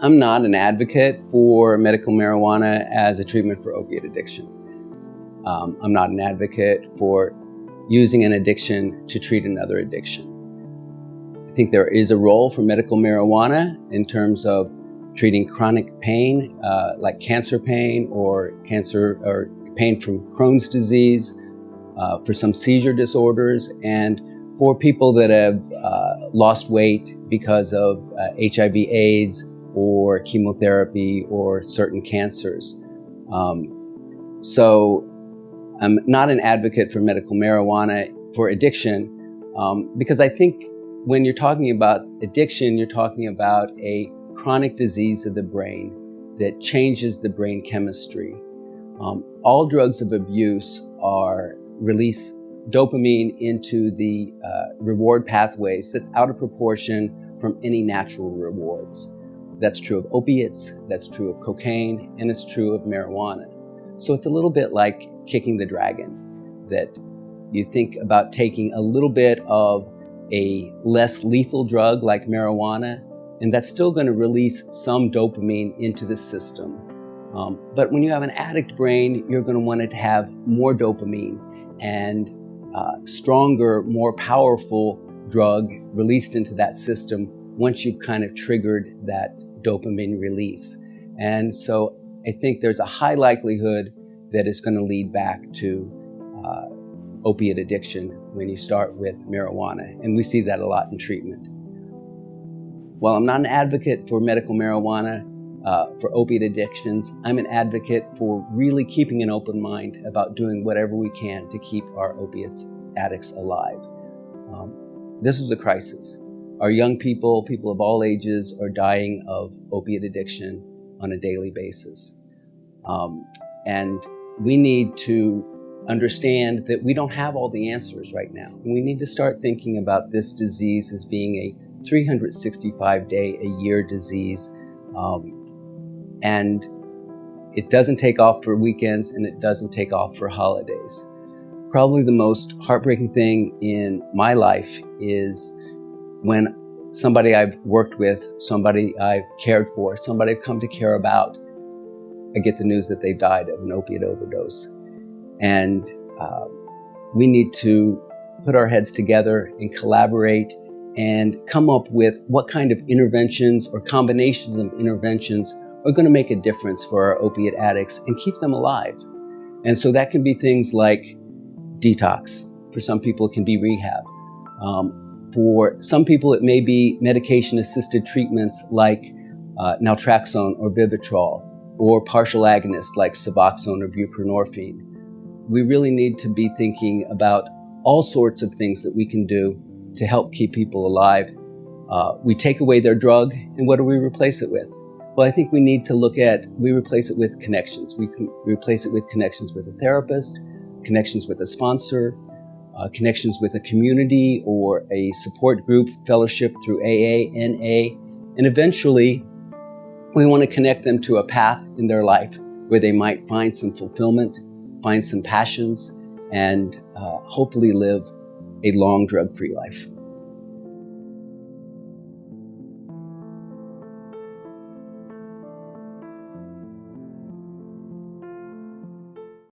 I'm not an advocate for medical marijuana as a treatment for opiate addiction. I'm not an advocate for using an addiction to treat another addiction. I think there is a role for medical marijuana in terms of treating chronic pain, like cancer pain or pain from Crohn's disease, for some seizure disorders, and for people that have lost weight because of HIV/AIDS or chemotherapy or certain cancers. So I'm not an advocate for medical marijuana for addiction, because I think when you're talking about addiction, you're talking about a chronic disease of the brain that changes the brain chemistry. All drugs of abuse release dopamine into the reward pathways that's out of proportion from any natural rewards. That's true of opiates, that's true of cocaine, and it's true of marijuana. So it's a little bit like kicking the dragon, that you think about taking a little bit of a less lethal drug like marijuana, and that's still going to release some dopamine into the system. But when you have an addict brain, you're going to want it to have more dopamine and stronger, more powerful drug released into that system once you've kind of triggered that dopamine release. And so I think there's a high likelihood that it's going to lead back to opiate addiction when you start with marijuana. And we see that a lot in treatment. While I'm not an advocate for medical marijuana for opiate addictions, I'm an advocate for really keeping an open mind about doing whatever we can to keep our opiates addicts alive. This is a crisis. Our young people of all ages, are dying of opiate addiction on a daily basis. And we need to understand that we don't have all the answers right now. We need to start thinking about this disease as being a 365-day-a-year disease. And it doesn't take off for weekends, and it doesn't take off for holidays. Probably the most heartbreaking thing in my life is when somebody I've worked with, somebody I've cared for, somebody I've come to care about, I get the news that they died of an opiate overdose. And we need to put our heads together and collaborate and come up with what kind of interventions or combinations of interventions are going to make a difference for our opiate addicts and keep them alive. And so that can be things like detox. For some people, it can be rehab. For some people, it may be medication-assisted treatments like naltrexone or Vivitrol, or partial agonists like Suboxone or buprenorphine. We really need to be thinking about all sorts of things that we can do to help keep people alive. We take away their drug, and what do we replace it with? Well, I think we need to we replace it with connections. We can replace it with connections with a therapist, connections with a sponsor, connections with a community or a support group, fellowship through AA, NA, and eventually we want to connect them to a path in their life where they might find some fulfillment, find some passions, and hopefully live a long drug-free life.